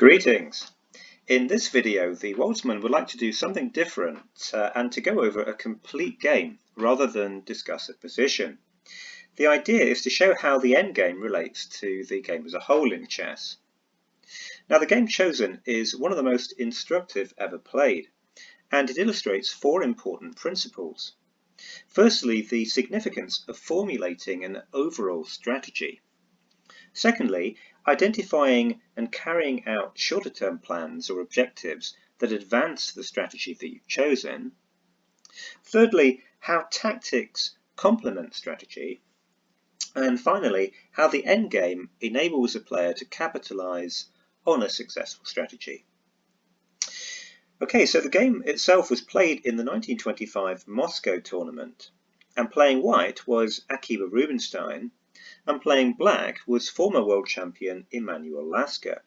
Greetings! In this video, the Waldsman would like to do something different and to go over a complete game rather than discuss a position. The idea is to show how the endgame relates to the game as a whole in chess. Now, the game chosen is one of the most instructive ever played, and it illustrates four important principles. Firstly, the significance of formulating an overall strategy. Secondly, identifying and carrying out shorter-term plans or objectives that advance the strategy that you've chosen. Thirdly, how tactics complement strategy. And finally, how the endgame enables a player to capitalize on a successful strategy. Okay, so the game itself was played in the 1925 Moscow tournament, and playing white was Akiba Rubinstein, and playing black was former world champion Emanuel Lasker.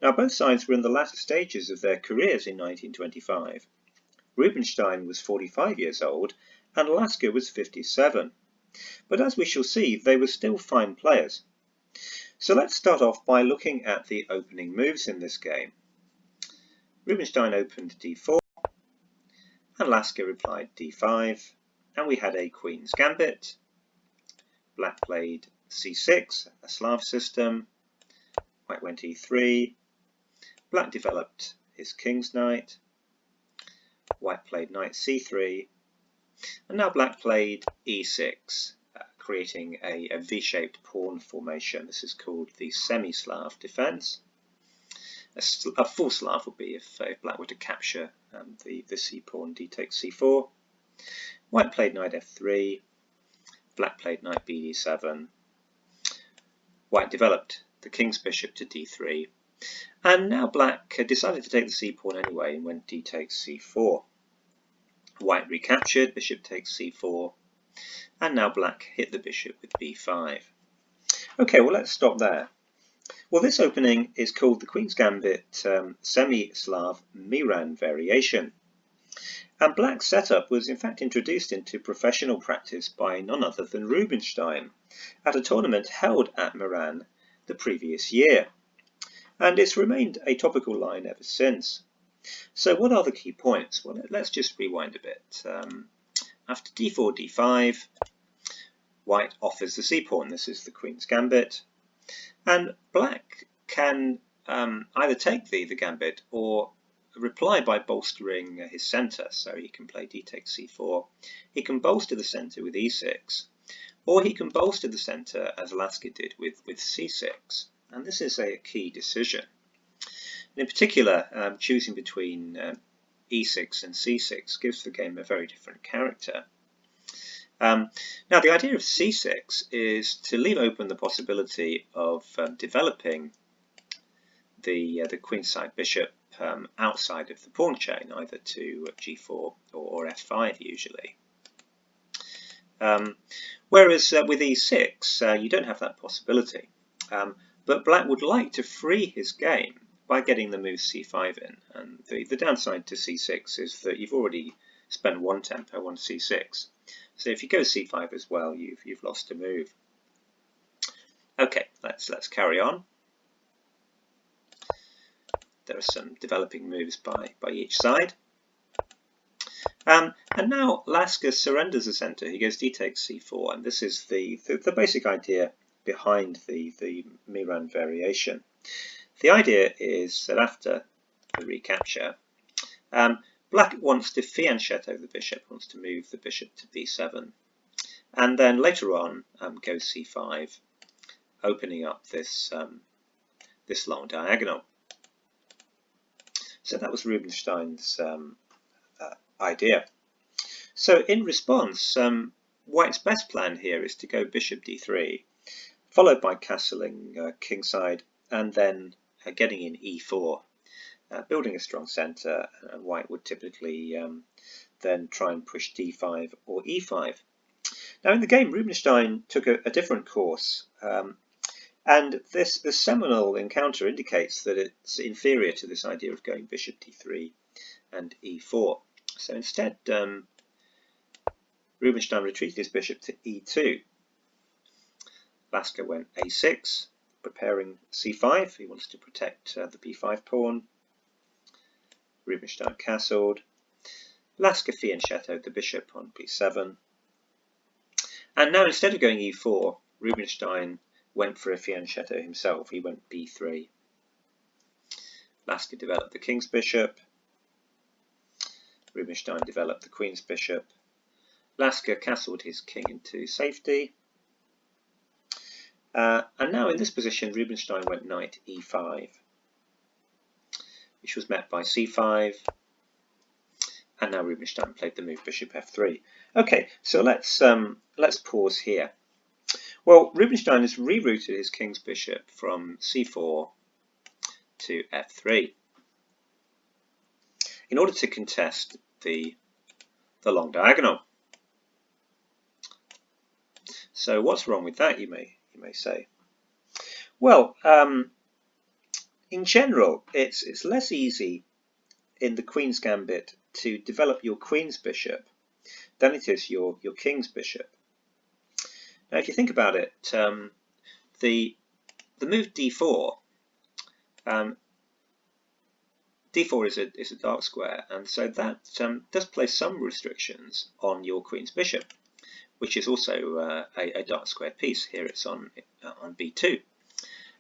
Now, both sides were in the latter stages of their careers in 1925. Rubinstein was 45 years old and Lasker was 57. But as we shall see, they were still fine players. So let's start off by looking at the opening moves in this game. Rubinstein opened d4 and Lasker replied d5, and we had a Queen's Gambit. Black played c6, a Slav system. White went e3. Black developed his King's Knight. White played knight c3. And now black played e6, creating a V-shaped pawn formation. This is called the semi-Slav defense. A full Slav would be if black were to capture the c-pawn, d takes c4. White played knight f3. Black played knight bd7. White developed the king's bishop to d3. And now black decided to take the c-pawn anyway and went d takes c4. White recaptured, bishop takes c4. And now black hit the bishop with b5. Okay, well, let's stop there. Well, this opening is called the Queen's Gambit semi-Slav Miran variation. And black's setup was in fact introduced into professional practice by none other than Rubinstein at a tournament held at Miran the previous year. And it's remained a topical line ever since. So what are the key points? Well, let's just rewind a bit. After d4, d5, white offers the c-pawn. This is the Queen's Gambit. And black can either take the gambit or reply by bolstering his centre. So he can play d takes c4. He can bolster the centre with e6. Or he can bolster the centre as Lasker did with c6. And this is a key decision. And in particular, choosing between e6 and c6 gives the game a very different character. Now, the idea of c6 is to leave open the possibility of developing the queenside bishop outside of the pawn chain, either to g4 or f5 usually. Whereas with e6, you don't have that possibility. But black would like to free his game by getting the move c5 in. And the downside to c6 is that you've already spent one tempo on c6. So if you go c5 as well, you've lost a move. Okay, let's carry on. There are some developing moves by each side. And now Lasker surrenders the centre. He goes d takes c4, and this is the basic idea behind the Miran variation. The idea is that after the recapture, black wants to fianchetto the bishop, wants to move the bishop to b7, and then later on goes c5, opening up this long diagonal. So that was Rubinstein's idea. So in response, white's best plan here is to go bishop d3, followed by castling kingside, and then getting in e4, building a strong centre. And white would typically then try and push d5 or e5. Now in the game, Rubinstein took a different course, and this seminal encounter indicates that it's inferior to this idea of going bishop d3 and e4. So instead, Rubinstein retreated his bishop to e2. Lasker went a6, preparing c5. He wants to protect the b5 pawn. Rubinstein castled. Lasker fianchettoed the bishop on b7. And now instead of going e4, Rubinstein went for a fianchetto himself. He went b3. Lasker developed the king's bishop. Rubinstein developed the queen's bishop. Lasker castled his king into safety. And now in this position, Rubinstein went knight e5, which was met by c5. And now Rubinstein played the move bishop f3. Okay, so let's pause here. Well, Rubinstein has rerouted his king's bishop from c4 to f3 in order to contest the long diagonal. So what's wrong with that, you may say? Well, in general, it's less easy in the Queen's Gambit to develop your Queen's bishop than it is your King's bishop. Now, if you think about it, the move d4, d4 is a dark square, and so that does place some restrictions on your Queen's bishop, which is also a dark square piece. Here it's on b2,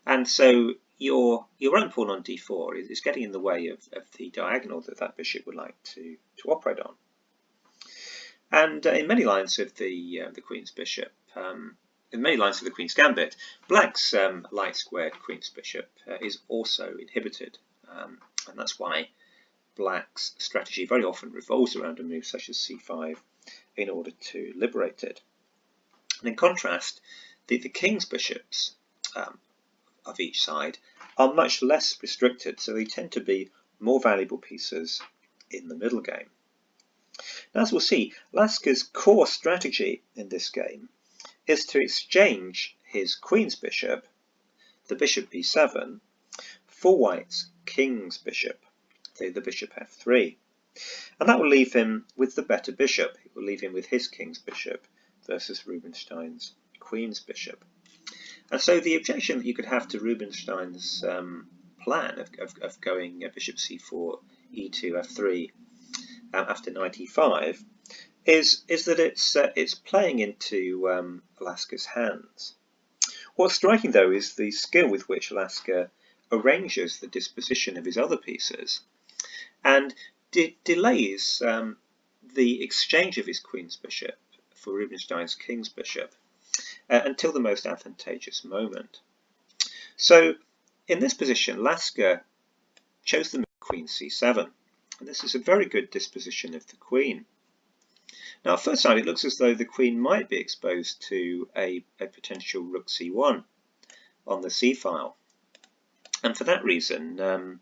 and so your own pawn on d4 is getting in the way of the diagonal that bishop would like to operate on. And in many lines of the Queen's bishop, in many lines of the Queen's Gambit, Black's light squared Queen's bishop is also inhibited, and that's why Black's strategy very often revolves around a move such as c5 in order to liberate it. And in contrast, the King's bishops of each side are much less restricted, so they tend to be more valuable pieces in the middle game. Now, as we'll see, Lasker's core strategy in this game is to exchange his Queen's bishop, the bishop b7, for White's King's bishop, the bishop f3. And that will leave him with the better bishop. It will leave him with his King's bishop versus Rubinstein's Queen's bishop. And so the objection that you could have to Rubinstein's plan of going bishop c4, e2, f3 after knight e5 is that it's playing into Lasker's hands. What's striking, though, is the skill with which Lasker arranges the disposition of his other pieces and delays the exchange of his Queen's bishop for Rubinstein's King's bishop until the most advantageous moment. So in this position, Lasker chose the move Queen c7, and this is a very good disposition of the Queen. Now, at first sight, it looks as though the Queen might be exposed to a potential rook c1 on the c file, and for that reason,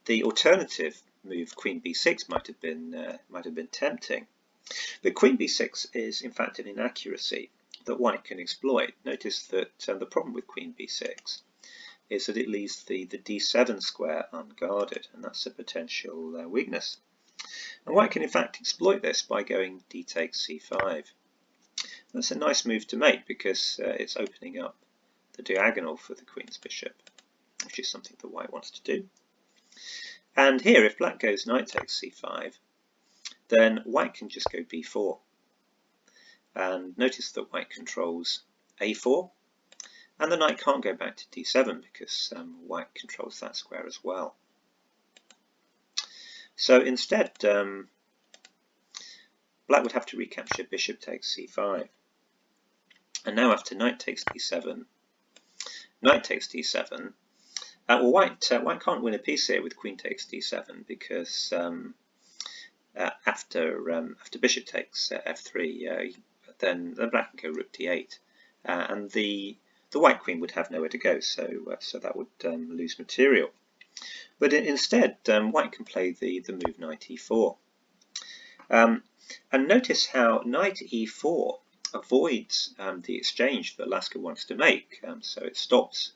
the alternative move Queen b6 might have been tempting. But Queen b6 is in fact an inaccuracy that White can exploit. Notice that the problem with Queen b6 is that it leaves the d7 square unguarded, and that's a potential weakness. And White can in fact exploit this by going d takes c5. That's a nice move to make because it's opening up the diagonal for the Queen's bishop, which is something that White wants to do. And here, if Black goes knight takes c5, then White can just go b4. And notice that White controls a4, and the knight can't go back to d7 because White controls that square as well. So instead, Black would have to recapture bishop takes c5. And now after knight takes d7, knight takes d7, well, White can't win a piece here with queen takes d7 because after bishop takes f3, then Black can go rook d8, and the White queen would have nowhere to go, so that would lose material. But instead, White can play the move knight e4, and notice how knight e4 avoids the exchange that Lasker wants to make, so it stops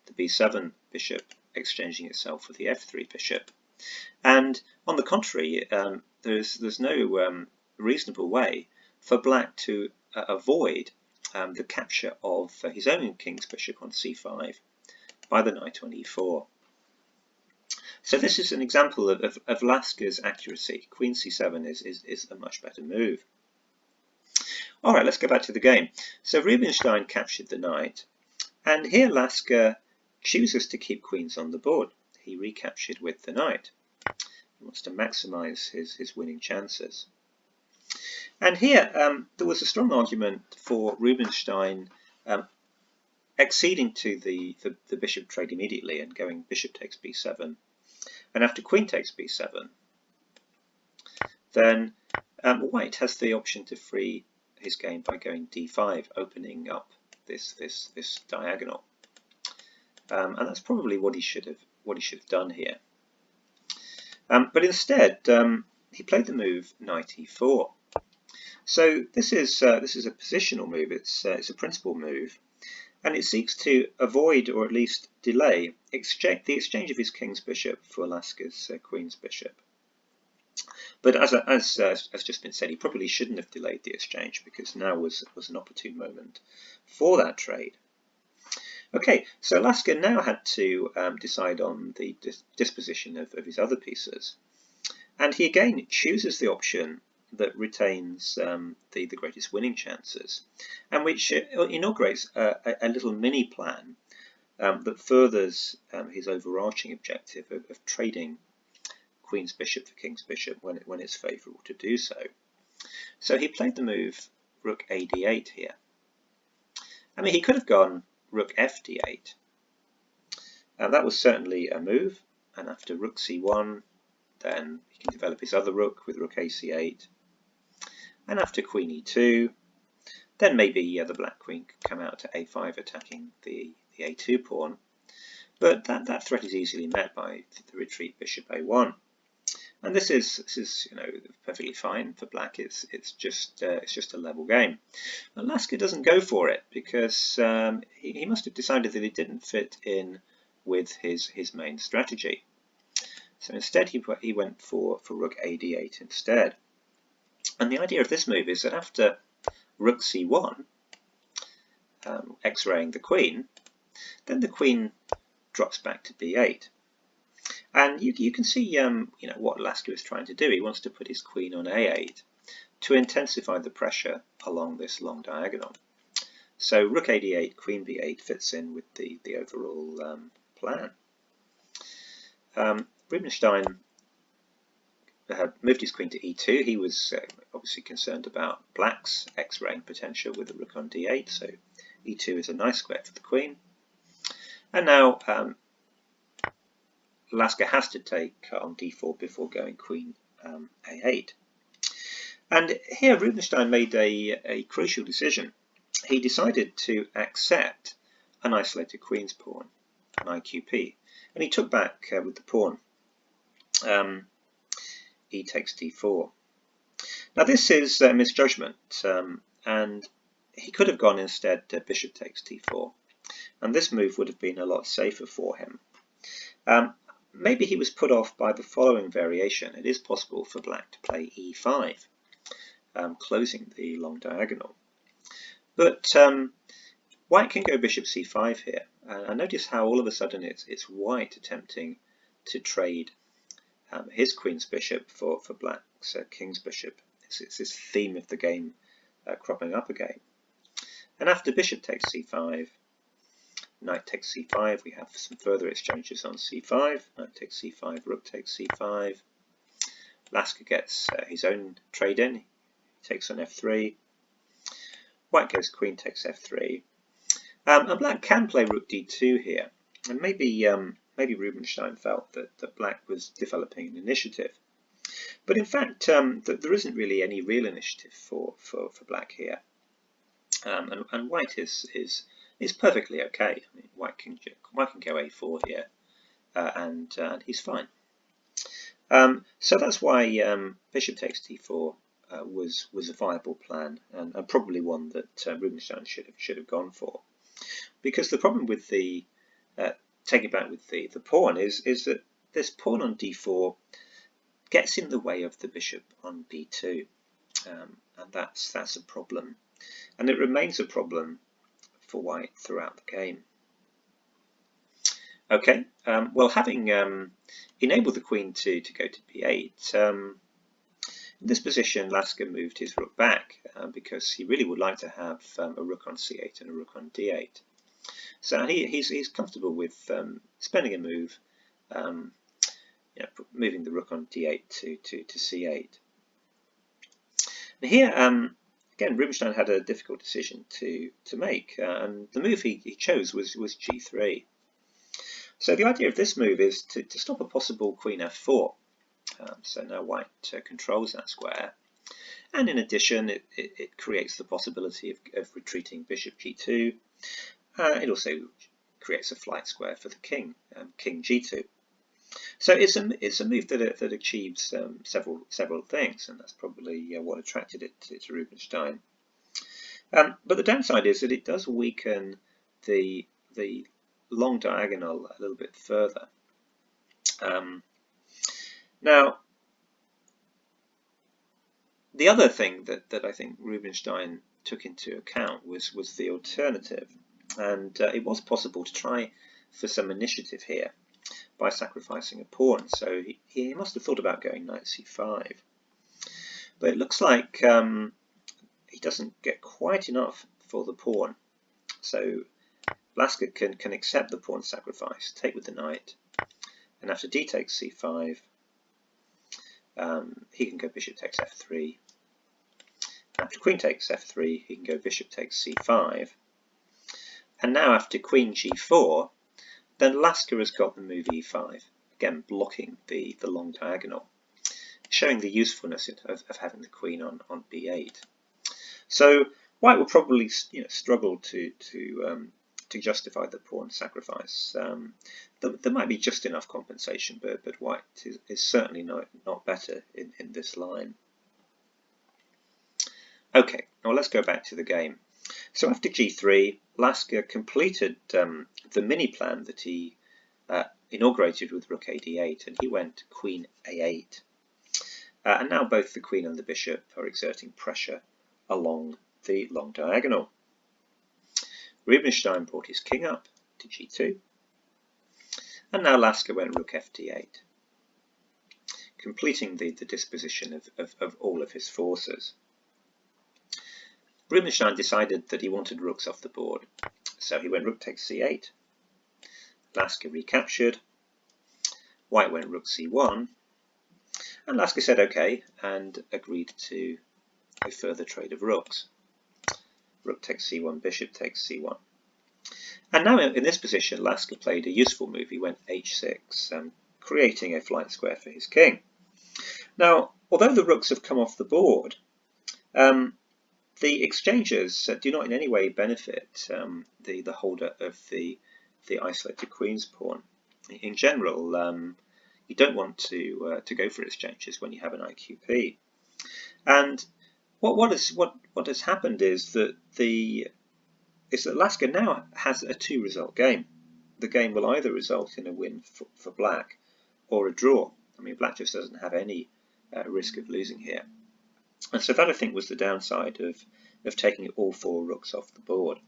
the b7 bishop exchanging itself for the f3 bishop. And on the contrary, there's no reasonable way for Black to avoid the capture of his own king's bishop on c5 by the knight on e4. So this is an example of Lasker's accuracy. Queen c7 is a much better move. All right, let's go back to the game. So Rubinstein captured the knight, and here Lasker chooses to keep queens on the board. He recaptured with the knight. He wants to maximize his winning chances. And here there was a strong argument for Rubinstein acceding to the bishop trade immediately and going bishop takes b7. And after queen takes b7, then White has the option to free his game by going d5, opening up this diagonal. And that's probably what he should have done here. But instead, he played the move knight e4. So this is a positional move. It's a principal move, and it seeks to avoid, or at least delay, the exchange of his king's bishop for Lasker's queen's bishop. But as just been said, he probably shouldn't have delayed the exchange, because now was an opportune moment for that trade. Okay, so Lasker now had to decide on the disposition of his other pieces, and he again chooses the option that retains the greatest winning chances, and which inaugurates a little mini plan that furthers his overarching objective of trading queen's bishop for king's bishop when it's favourable to do so. So he played the move rook a d8 here. I mean, he could have gone rook f d8. That was certainly a move, and after rook c1, then he can develop his other rook with rook a c8. And after queen e2, then maybe the black queen could come out to a5, attacking the a2 pawn. But that threat is easily met by the retreat bishop a1. And this is perfectly fine for black. It's just a level game. But Lasker doesn't go for it, because he must have decided that it didn't fit in with his main strategy. So instead he went for rook a d8 instead. And the idea of this move is that after rook c1, x-raying the queen, then the queen drops back to b8. And you can see what Lasker is trying to do. He wants to put his queen on a8 to intensify the pressure along this long diagonal. So rook a d8, queen b8 fits in with the overall plan. Rubinstein moved his queen to e2. He was obviously concerned about black's x-raying potential with the rook on d8, so e2 is a nice square for the queen. And now Lasker has to take on d4 before going queen a8. And here Rubinstein made a crucial decision. He decided to accept an isolated queen's pawn, an IQP, and he took back with the pawn. E takes d4. Now this is a misjudgment, and he could have gone instead bishop takes d4, and this move would have been a lot safer for him. Maybe he was put off by the following variation. It is possible for black to play e5, closing the long diagonal. But white can go bishop c5 here, and notice how all of a sudden it's white attempting to trade his queen's bishop for black's king's bishop. It's this theme of the game cropping up again. And after bishop takes c5, knight takes c5, we have some further exchanges on c5. Knight takes c5, rook takes c5. Lasker gets his own trade in. He takes on f3. White goes queen takes f3. And black can play rook d2 here. And maybe Rubinstein felt that black was developing an initiative. But in fact, there isn't really any real initiative for black here. And white is perfectly okay. I mean, white can go a4 here, and he's fine. So that's why bishop takes d4 was a viable plan, and probably one that Rubinstein should have gone for. Because the problem with the taking back with the pawn is that this pawn on d4 gets in the way of the bishop on b2, and that's a problem and it remains a problem for white throughout the game. Okay, well, having enabled the queen to go to b8, in this position Lasker moved his rook back because he really would like to have a rook on c8 and a rook on d8. So he's comfortable with spending a move, moving the rook on d8 to c8. Now here, again, Rubinstein had a difficult decision to make, and the move he chose was g3. So the idea of this move is to stop a possible queen f4. So now white controls that square, and in addition it creates the possibility of retreating bishop g2. It also creates a flight square for the king, king g2. So it's a move that achieves several things, and that's probably what attracted it to Rubinstein. But the downside is that it does weaken the long diagonal a little bit further. Now, the other thing that I think Rubinstein took into account was the alternative, and it was possible to try for some initiative here by sacrificing a pawn. So he must have thought about going knight c5, but it looks like he doesn't get quite enough for the pawn. So Lasker can accept the pawn sacrifice, take with the knight, and after d takes c5, he can go bishop takes f3. After queen takes f3, he can go bishop takes c5. And now after queen g4, then Lasker has got the move e5, again blocking the long diagonal, showing the usefulness of having the queen on b8. So white will probably struggle to justify the pawn sacrifice. There might be just enough compensation, but white is certainly not better in this line. Okay, now let's go back to the game. So after g3, Lasker completed the mini plan that he inaugurated with rook a d8, and he went queen a8. And now both the queen and the bishop are exerting pressure along the long diagonal. Rubinstein brought his king up to g2, and now Lasker went rook f d8, completing the disposition of all of his forces. Rubinstein decided that he wanted rooks off the board, so he went rook takes c8, Lasker recaptured, white went rook c1, and Lasker said okay and agreed to a further trade of rooks. Rook takes c1, bishop takes c1. And now in this position, Lasker played a useful move. He went h6, creating a flight square for his king. Now, although the rooks have come off the board, the exchanges do not in any way benefit the holder of the isolated queen's pawn. In general, you don't want to go for exchanges when you have an IQP. And what has happened is that Lasker now has a two-result game. The game will either result in a win for black or a draw. I mean, black just doesn't have any risk of losing here. And so that, I think, was the downside of taking all four rooks off the board.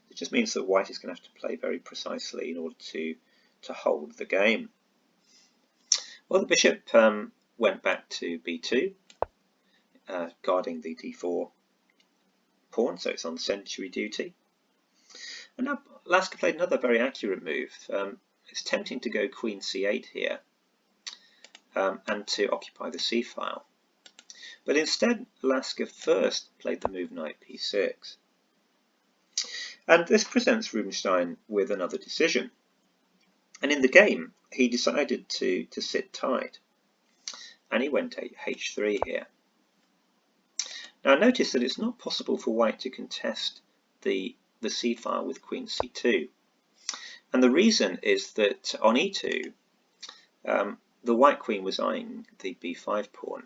It just means that white is going to have to play very precisely in order to hold the game. Well, the bishop went back to b2, guarding the d4 pawn, so it's on sentry duty. And now Lasker played another very accurate move. It's tempting to go queen c8 here and to occupy the c file. But instead, Lasker first played the move knight p6. And this presents Rubinstein with another decision. And in the game, he decided to sit tight, and he went h3 here. Now notice that it's not possible for white to contest the c file with queen c2. And the reason is that on e2, the white queen was eyeing the b5 pawn.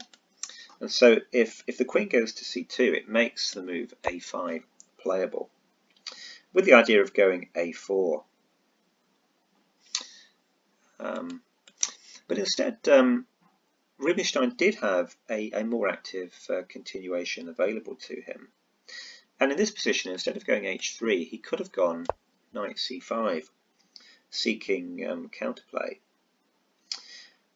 And so if the queen goes to c2, it makes the move a5 playable, with the idea of going a4. But instead, Rubinstein did have a more active continuation available to him. And in this position, instead of going h3, he could have gone knight c5, seeking counterplay.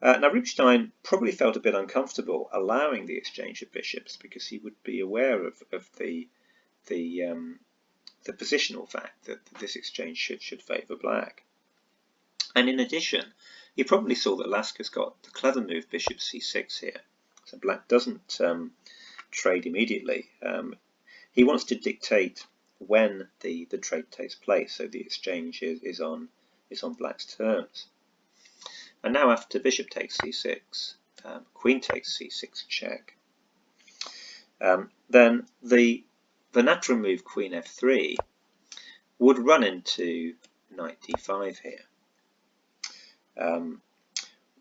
Now Rubinstein probably felt a bit uncomfortable allowing the exchange of bishops because he would be aware of the positional fact that this exchange should favour black. And in addition, he probably saw that Lasker's got the clever move bishop c6 here. So black doesn't trade immediately. He wants to dictate when the trade takes place, so the exchange is on black's terms. And now after bishop takes c6, queen takes c6 check, then the natural move queen f3 would run into knight d5 here.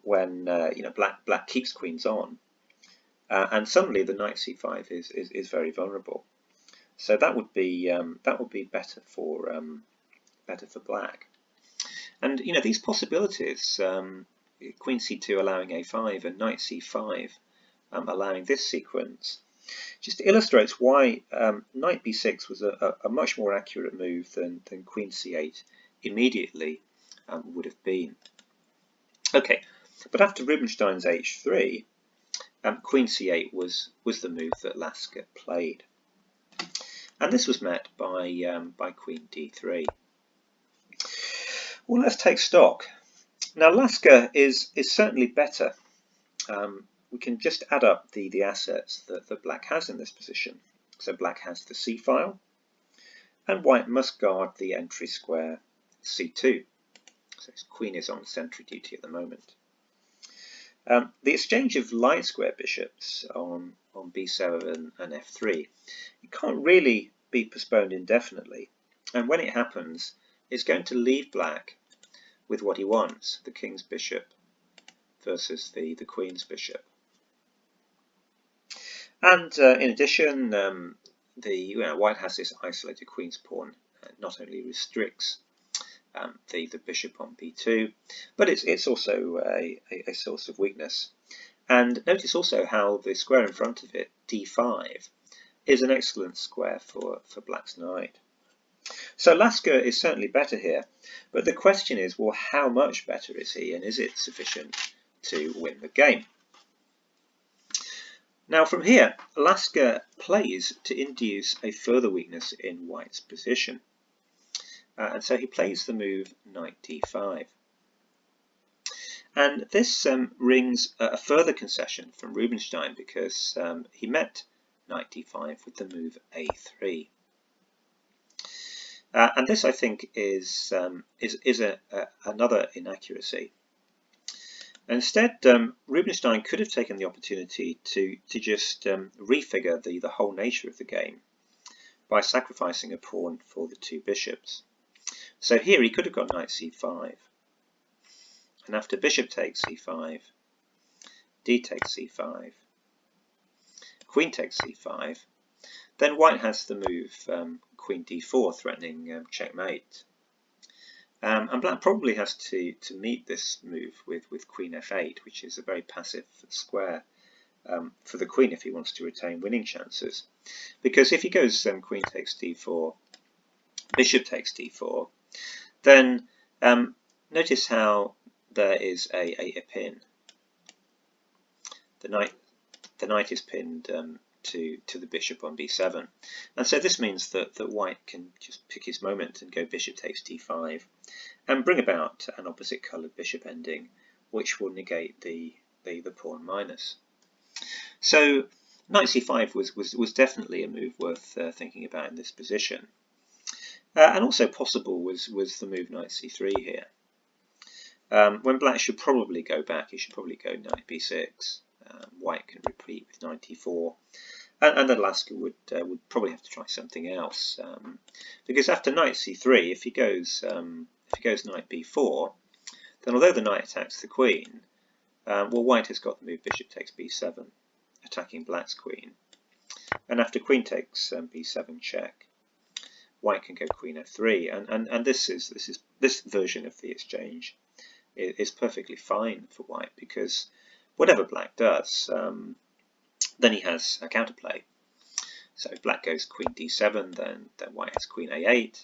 When black keeps queens on, and suddenly the knight c5 is very vulnerable. So that would be better for black. And these possibilities, queen c2 allowing a5 and knight c5 allowing this sequence, just illustrates why knight b6 was a much more accurate move than queen c8 immediately would have been. Okay, but after Rubinstein's h3, queen c8 was the move that Lasker played, and this was met by queen d3. Well, let's take stock. Now Lasker is certainly better. We can just add up the assets that black has in this position. So black has the c file, and white must guard the entry square c2. So his queen is on sentry duty at the moment. The exchange of light square bishops on b7 and f3, it can't really be postponed indefinitely, and when it happens, it's going to leave black with what he wants, the king's bishop versus the queen's bishop. And in addition, white has this isolated queen's pawn, not only restricts the bishop on b2, but it's also a source of weakness. And notice also how the square in front of it, d5, is an excellent square for black's knight. So Lasker is certainly better here, but the question is, well, how much better is he, and is it sufficient to win the game? Now from here, Lasker plays to induce a further weakness in white's position. And so he plays the move knight d5. And this rings a further concession from Rubinstein, because he met knight d5 with the move a3. And this, I think, is another inaccuracy. Instead, Rubinstein could have taken the opportunity to just refigure the whole nature of the game by sacrificing a pawn for the two bishops. So here he could have got knight c5, and after bishop takes c5, d takes c5, queen takes c5, then white has the move queen d4, threatening checkmate. And black probably has to meet this move with queen f8, which is a very passive square for the queen if he wants to retain winning chances. Because if he goes queen takes d4, bishop takes d4, then notice how there is a pin. The knight is pinned to the bishop on b7, and so this means that white can just pick his moment and go bishop takes d5 and bring about an opposite coloured bishop ending, which will negate the pawn minus. So knight c5 was definitely a move worth thinking about in this position. And also possible was the move knight c3 here. When black should probably go back, he should probably go knight b6. White can repeat with knight d4, and then Lasker would probably have to try something else, because after knight c3, if he goes knight b4, then although the knight attacks the queen, well, white has got the move bishop takes b7, attacking black's queen, and after queen takes b7 check, white can go queen f3, and this version of the exchange is perfectly fine for white, because whatever black does, then he has a counterplay. So if black goes queen d7, then white has queen a8.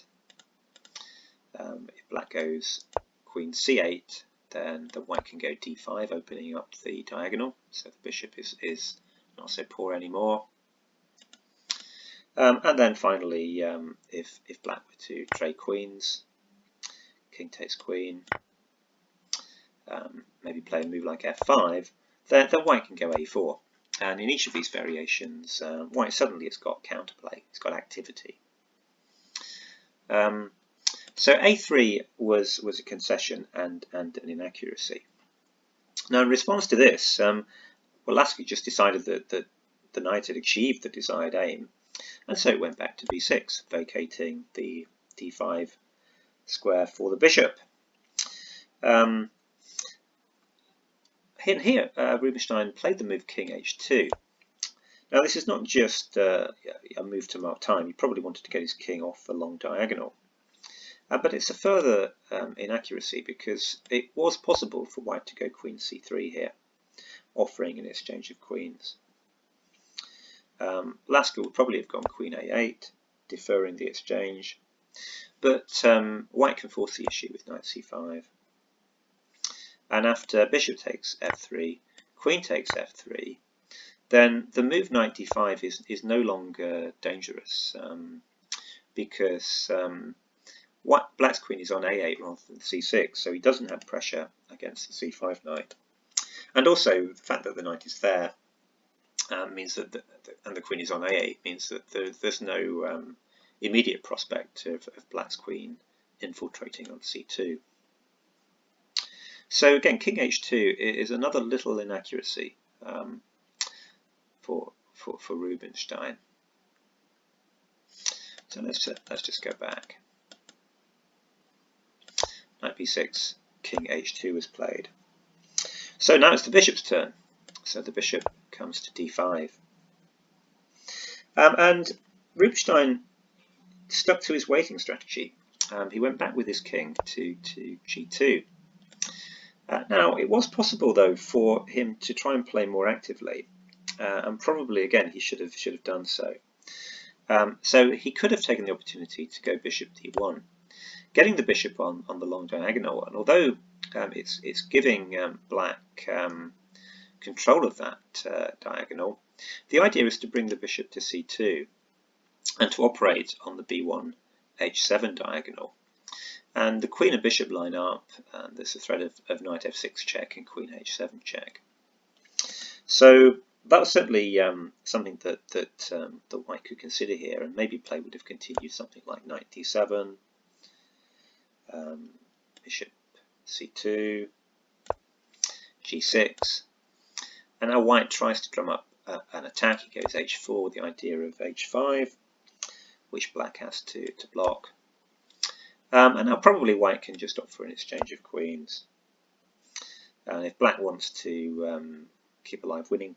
If black goes queen c8, then the white can go d5, opening up the diagonal, so the bishop is not so poor anymore. And then finally, if black were to trade queens, king takes queen, maybe play a move like f5, then white can go a4. And in each of these variations, white suddenly has got counterplay, it's got activity. So a3 was a concession and an inaccuracy. Now, in response to this, Lasker just decided that the knight had achieved the desired aim, and so it went back to b6, vacating the d5 square for the bishop. Here, Rubinstein played the move king h2. Now, this is not just a move to mark time. He probably wanted to get his king off a long diagonal. But it's a further inaccuracy because it was possible for white to go queen c3 here, offering an exchange of queens. Lasker would probably have gone queen a8, deferring the exchange, but white can force the issue with knight c5. And after bishop takes f3, queen takes f3, then the move knight d5 is no longer dangerous because black's queen is on a8 rather than c6, so he doesn't have pressure against the c5 knight. And also, the fact that the knight is there means that, and the queen is on a8, means that there's no immediate prospect of black's queen infiltrating on c2. So again, king h2 is another little inaccuracy for Rubinstein. So let's just go back. Knight b6, king h2 is played. So now it's the bishop's turn. So the bishop comes to d5. And Rubinstein stuck to his waiting strategy. He went back with his king to g2. Now, it was possible, though, for him to try and play more actively. And probably, again, he should have done so. So he could have taken the opportunity to go bishop d1, getting the bishop on the long diagonal. And although it's giving black control of that diagonal, the idea is to bring the bishop to c2 and to operate on the b1 h7 diagonal. And the queen and bishop line up, and there's a threat of knight f6 check and queen h7 check. So that was certainly something that the white could consider here, and maybe play would have continued something like knight d7, bishop c2, g6, and now white tries to drum up an attack. He goes h4 with the idea of h5, which black has to block. And now probably white can just opt for an exchange of queens. And if black wants to keep alive winning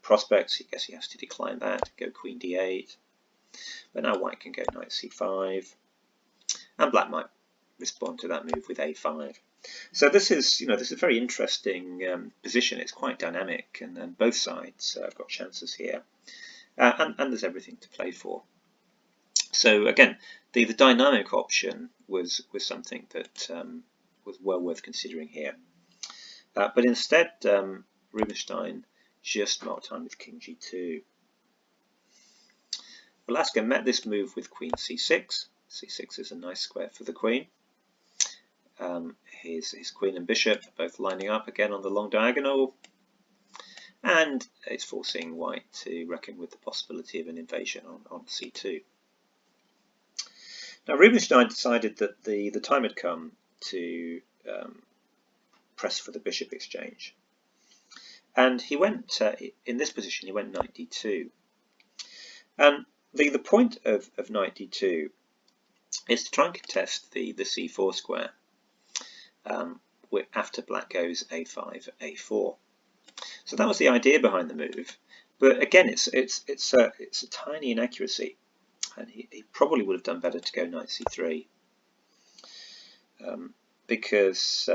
prospects, I guess he has to decline that, go queen d8. But now white can go knight c5, and black might respond to that move with a5. So this is a very interesting position. It's quite dynamic, and both sides have got chances here, and there's everything to play for. So again, the dynamic option was something that was well worth considering here. But instead, Rubinstein just marked time with king g2. Lasker met this move with queen c6. c6 is a nice square for the queen. His queen and bishop are both lining up again on the long diagonal, and it's forcing white to reckon with the possibility of an invasion on c2. Now Rubinstein decided that the time had come to press for the bishop exchange, and he went in this position. He went knight d2, and the point of knight d2 is to try and contest the c4 square after black goes a5, a4. So that was the idea behind the move, but again, it's a tiny inaccuracy. And he probably would have done better to go knight c3 because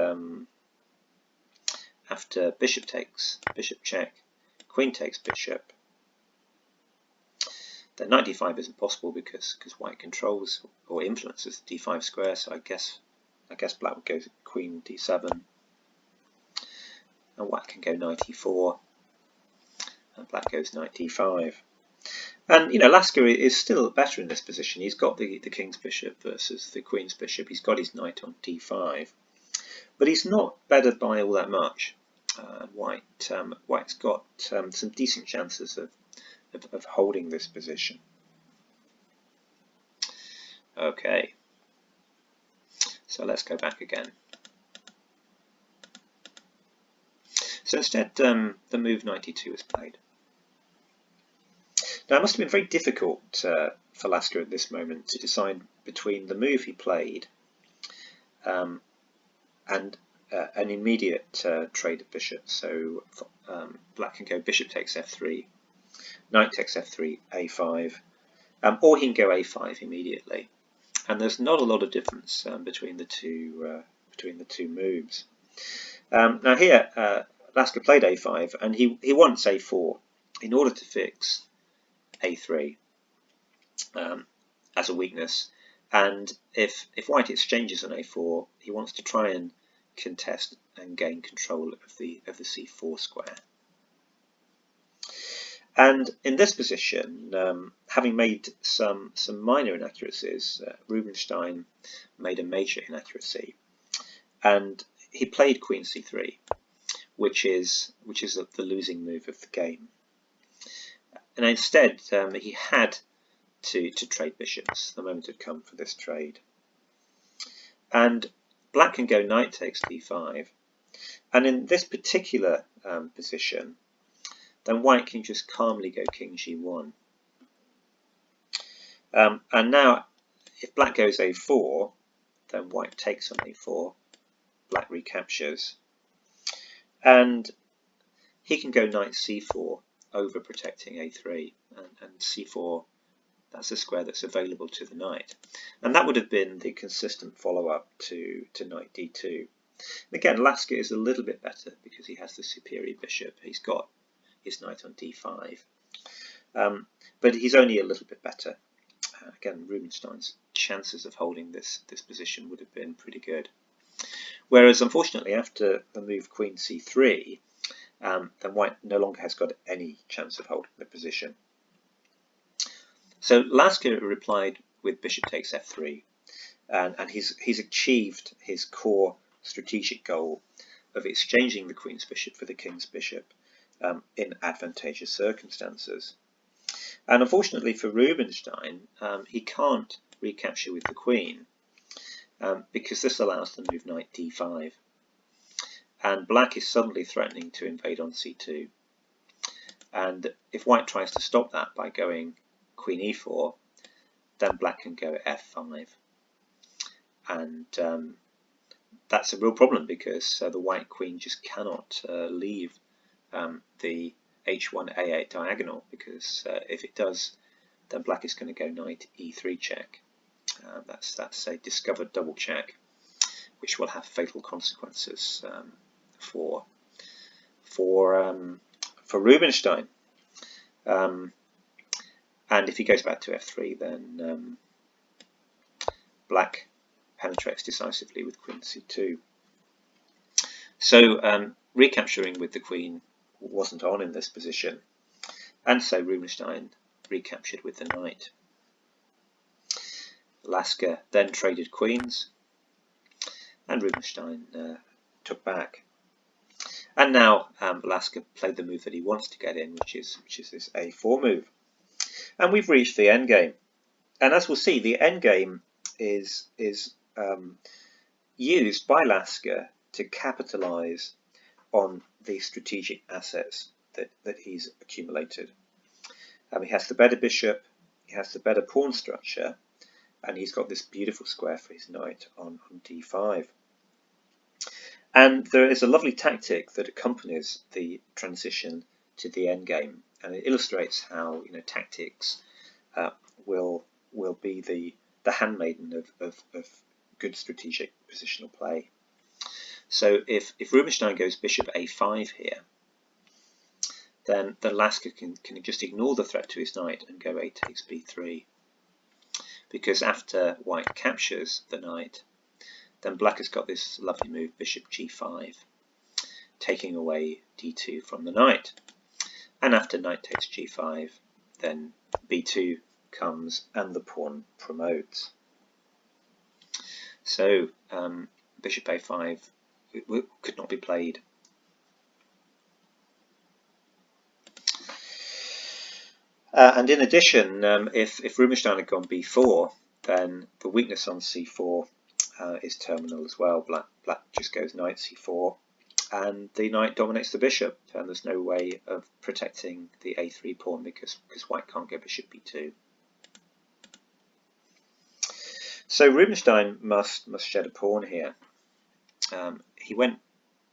after bishop takes, bishop check, queen takes bishop, Then knight d5 isn't possible because white controls or influences the d5 square. So I guess black would go queen d7, and white can go knight e4, and black goes knight d5. And Lasker is still better in this position. He's got the king's bishop versus the queen's bishop. He's got his knight on d5, but he's not better by all that much. White's got some decent chances of holding this position. Okay, so let's go back again. So instead, the move knight d2 is played. Now it must have been very difficult for Lasker at this moment to decide between the move he played and an immediate trade of bishops. So black can go bishop takes f3, knight takes f3, a5, or he can go a5 immediately. And there's not a lot of difference between the two moves. Now here, Lasker played a5, and he wants a4 in order to fix a3 as a weakness. And if white exchanges on a4, he wants to try and contest and gain control of the c4 square. And in this position, having made some minor inaccuracies, Rubinstein made a major inaccuracy, and he played queen c3, which is the losing move of the game. And instead, he had to trade bishops. The moment had come for this trade. And black can go knight takes d5, and in this particular position, then white can just calmly go king g1. And now, if black goes a4, then white takes on a4, black recaptures, and he can go knight c4 over protecting a3, and c4, that's a square that's available to the knight. And that would have been the consistent follow-up to knight d2. And again, Lasker is a little bit better because he has the superior bishop. He's got his knight on d5, but he's only a little bit better. Again, Rubinstein's chances of holding this position would have been pretty good. Whereas, unfortunately, after the move queen c3, then white no longer has got any chance of holding the position. So Lasker replied with bishop takes f3, and he's achieved his core strategic goal of exchanging the queen's bishop for the king's bishop in advantageous circumstances. And unfortunately for Rubinstein, he can't recapture with the queen because this allows the move knight d5, and black is suddenly threatening to invade on c2. And if white tries to stop that by going queen e4, then black can go f5, and that's a real problem because the white queen just cannot leave the h1 a8 diagonal, because if it does, then black is going to go knight e3 check. That's a discovered double check, which will have fatal consequences for Rubinstein. And if he goes back to f3, then black penetrates decisively with queen c2. So recapturing with the queen wasn't on in this position, and so Rubinstein recaptured with the knight. Lasker then traded queens, and Rubinstein took back. And now Lasker played the move that he wants to get in, which is this a4 move. And we've reached the endgame. And as we'll see, the endgame is used by Lasker to capitalize on the strategic assets that he's accumulated. He has the better bishop, he has the better pawn structure, and he's got this beautiful square for his knight on d5. And there is a lovely tactic that accompanies the transition to the endgame, and it illustrates how tactics will be the handmaiden of good strategic positional play. So if Rubinstein goes bishop a5 here, then Lasker can just ignore the threat to his knight and go a takes b3. Because after white captures the knight, then black has got this lovely move, bishop g5, taking away d2 from the knight. And after knight takes g5, then b2 comes and the pawn promotes. So bishop a5 could not be played. And in addition, if Rubinstein had gone b4, then the weakness on c4 is terminal as well. Black just goes knight c4, and the knight dominates the bishop, and there's no way of protecting the a3 pawn because white can't go bishop b2. So Rubinstein must shed a pawn here. He went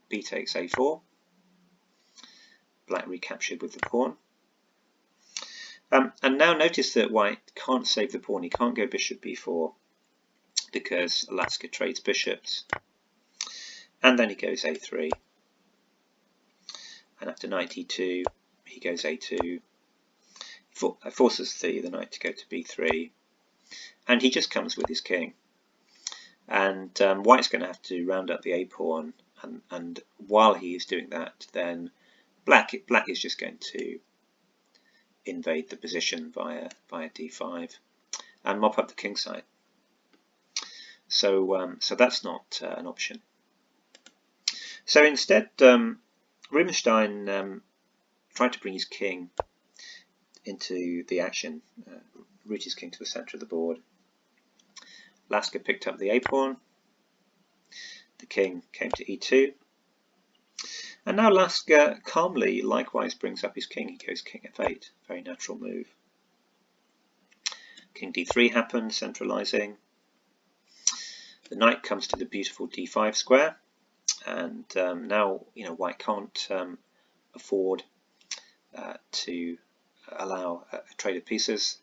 b takes a4. Black recaptured with the pawn. And now notice that white can't save the pawn. He can't go bishop b4 because Lasker trades bishops. And then he goes a3. And after knight e2, he goes a2. Forces the knight to go to b3. And he just comes with his king. And white's going to have to round up the a pawn. And while he is doing that, then black is just going to invade the position via d5 and mop up the king side. So that's not an option. So instead, Rubinstein tried to bring his king into the action, route his king to the center of the board. Lasker picked up the a pawn. The king came to e2. And now Lasker calmly likewise brings up his king. He goes king f8, very natural move. King d3 happens, centralizing. The knight comes to the beautiful d5 square, and now white can't afford to allow a trade of pieces,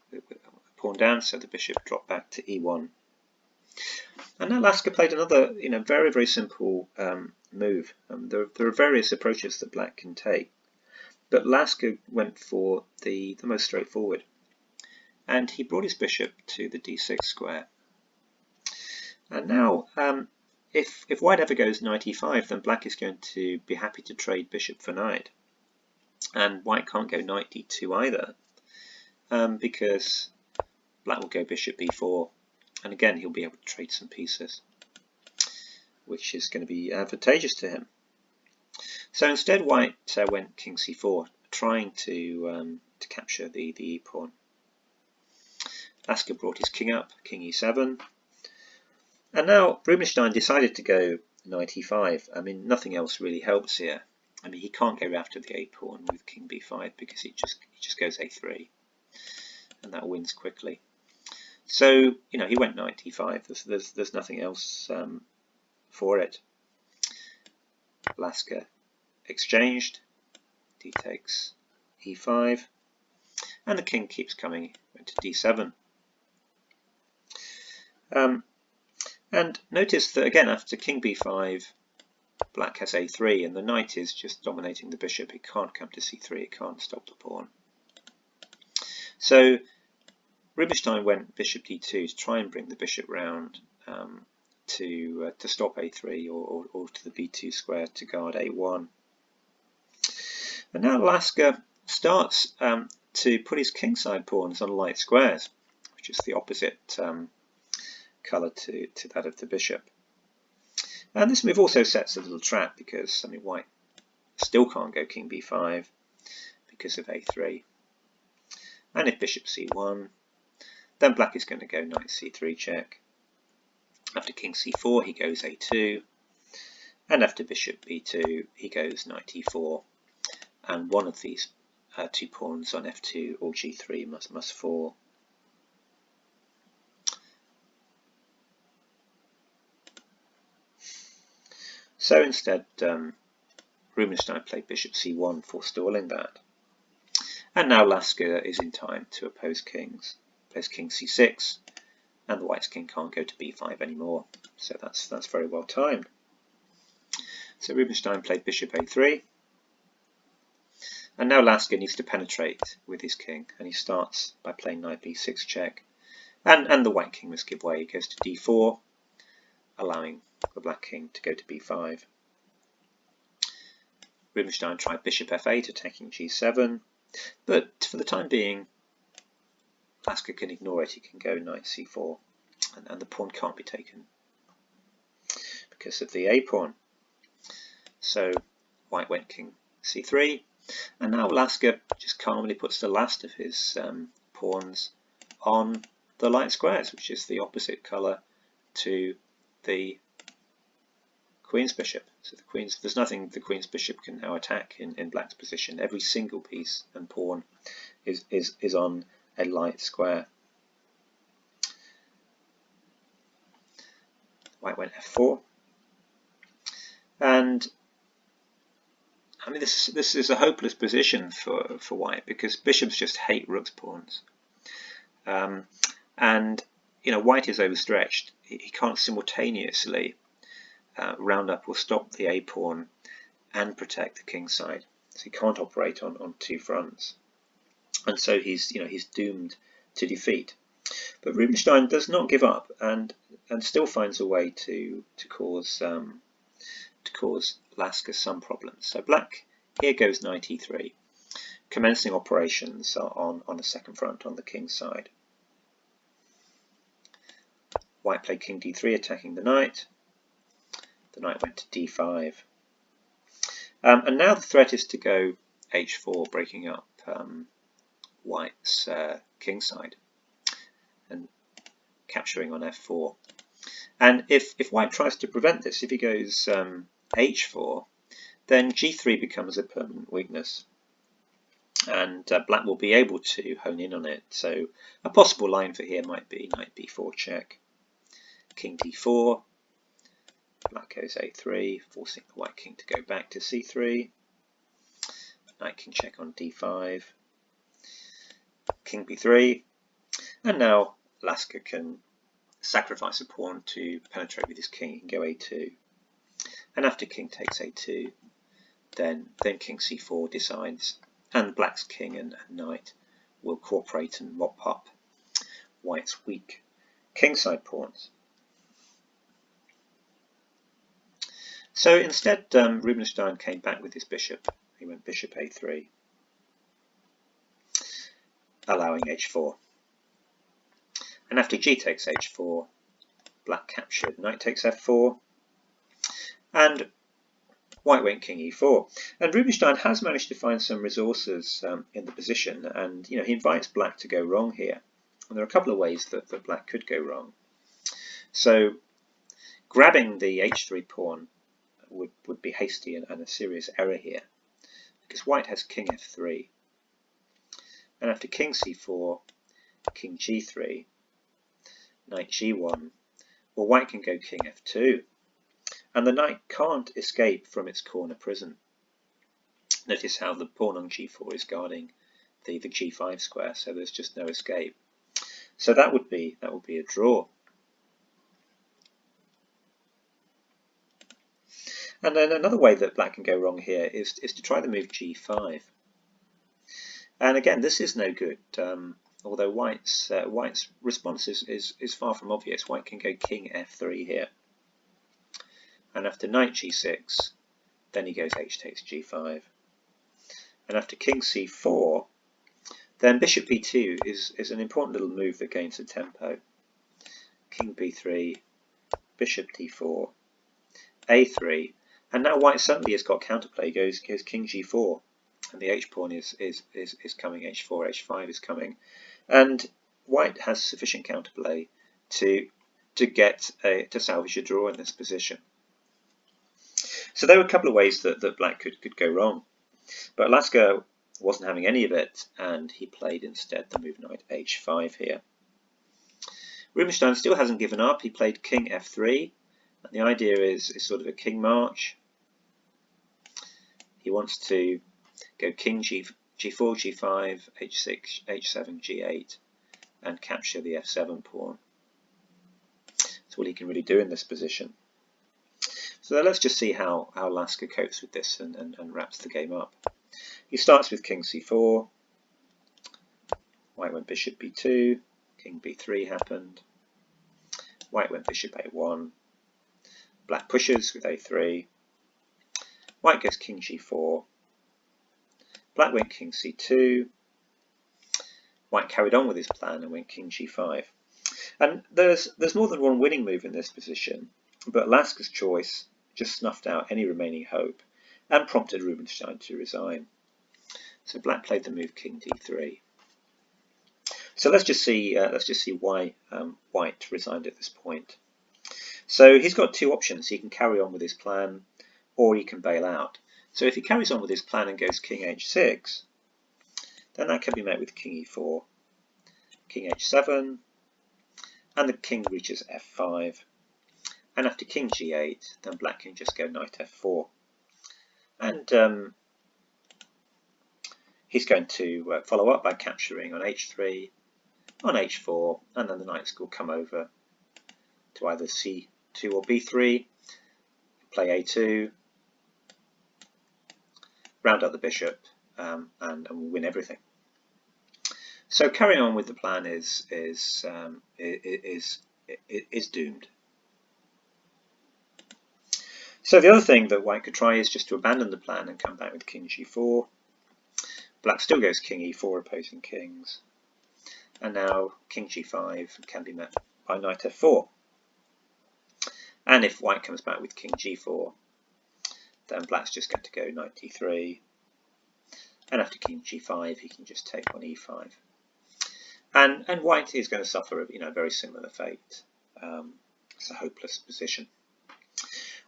pawn down, so the bishop dropped back to e1. And now Lasker played another, very, very simple move. There are various approaches that black can take, but Lasker went for the most straightforward, and he brought his bishop to the d6 square. And now, if white ever goes knight e5, then black is going to be happy to trade bishop for knight, and white can't go knight d2 either, because black will go bishop b4. And again, he'll be able to trade some pieces, which is going to be advantageous to him. So instead, white went king c4, trying to capture the e pawn. Lasker brought his king up, king e7. And now Rubinstein decided to go knight e5. I mean, nothing else really helps here. I mean, he can't go after the a pawn with king b5 because he just goes a3, and that wins quickly. So, he went knight e5. There's nothing else for it. Lasker exchanged. D takes e5. And the king keeps coming. Went to d7. And notice that, again, after king b5, black has a3. And the knight is just dominating the bishop. It can't come to c3. It can't stop the pawn. So Rubinstein went bishop d2 to try and bring the bishop round to stop a3 or to the b2 square to guard a1. And now Lasker starts to put his kingside pawns on light squares, which is the opposite colour to that of the bishop. And this move also sets a little trap because white still can't go king b5 because of a3. And if bishop c1, then black is going to go knight c3 check. After king c4, he goes a2. And after bishop b2, he goes knight e4. And one of these two pawns on f2 or g3 must fall. So instead, Rubinstein played bishop c1, forestalling that. And now Lasker is in time to oppose kings. Plays king c6, and the white's king can't go to b5 anymore. So that's very well timed. So Rubinstein played bishop a3, And now Lasker needs to penetrate with his king, and he starts by playing knight b6 check. And the white king must give way. He goes to d4, allowing the black king to go to b5. Rubinstein tried bishop f8, attacking g7, but for the time being, Lasker can ignore it. He can go knight c4, and the pawn can't be taken because of the a pawn. So white went king c3, and now Lasker just calmly puts the last of his pawns on the light squares, which is the opposite colour to the queen's bishop. So there's nothing the queen's bishop can now attack in black's position. Every single piece and pawn is on a light square. White went f4, and I mean this is a hopeless position for white, because bishops just hate rook's pawns, and you know, white is overstretched. He can't simultaneously round up or stop the a pawn and protect the king side, so he can't operate on two fronts, and so he's doomed to defeat. But Rubinstein does not give up, and still finds a way to cause Lasker some problems. So black here goes knight e3, commencing operations on the second front on the king's side. White played king d3, attacking the knight. The knight went to d5, and now the threat is to go h4, breaking up white's king side and capturing on f4. And if white tries to prevent this, if he goes h4, then g3 becomes a permanent weakness, and black will be able to hone in on it. So a possible line for here might be knight b4 check, king d4, black goes a3, forcing the white king to go back to c3, knight king check on d5, king b3, and now Lasker can sacrifice a pawn to penetrate with his king. He can go a2, and after king takes a2, then king c4 decides, and black's king and knight will cooperate and mop up white's weak kingside pawns. So instead, Rubinstein came back with his bishop. He went bishop a3, allowing h4. And after g takes h4, black captured, knight takes f4, and white went king e4. And Rubinstein has managed to find some resources in the position, and he invites black to go wrong here. And there are a couple of ways that black could go wrong. So grabbing the h3 pawn would be hasty and a serious error here, because white has king f3, and after king c4, king g3, knight g1, well, white can go king f2, and the knight can't escape from its corner prison. Notice how the pawn on g4 is guarding the g5 square, so there's just no escape. So that would be a draw. And then another way that black can go wrong here is to try the move g5. And again, this is no good. Although white's response is far from obvious. White can go king f3 here, and after knight g6, then he goes h takes g5, and after king c4, then bishop b2 is an important little move that gains the tempo. King b3, bishop d4, a3, and now white suddenly has got counterplay. Goes king g4, and the h pawn is coming, h4, h5 is coming, and white has sufficient counterplay to salvage a draw in this position. So there were a couple of ways that black could go wrong, but Lasker wasn't having any of it, and he played instead the move knight h5 here. Rubinstein still hasn't given up. He played king f3, and the idea is sort of a king march. He wants to go king g4, g5, h6, h7, g8, and capture the f7 pawn. That's all he can really do in this position. So let's just see how Lasker copes with this and wraps the game up. He starts with king c4, white went bishop b2, king b3 happened, white went bishop a1, black pushes with a3, white goes king g4, black went king c2, white carried on with his plan and went king g5. And there's more than one winning move in this position, but Lasker's choice just snuffed out any remaining hope and prompted Rubinstein to resign. So black played the move king d3. So let's just see why white resigned at this point. So he's got two options. He can carry on with his plan, or he can bail out. So if he carries on with his plan and goes king h6, then that can be met with king e4, king h7, and the king reaches f5. And after king g8, then black can just go knight f4. And he's going to follow up by capturing on h3, on h4, and then the knights will come over to either c2 or b3, play a2, round up the bishop, and win everything. So carrying on with the plan is doomed. So the other thing that white could try is just to abandon the plan and come back with king g4. Black still goes king e4, opposing kings. And now king g5 can be met by knight f4. And if white comes back with king g4, then black's just going to go knight d3. And after king g5, he can just take on e5. And white is going to suffer a very similar fate. It's a hopeless position.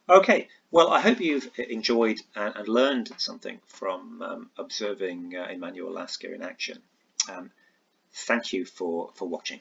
Okay, well, I hope you've enjoyed and learned something from observing Emanuel Lasker in action. Thank you for watching.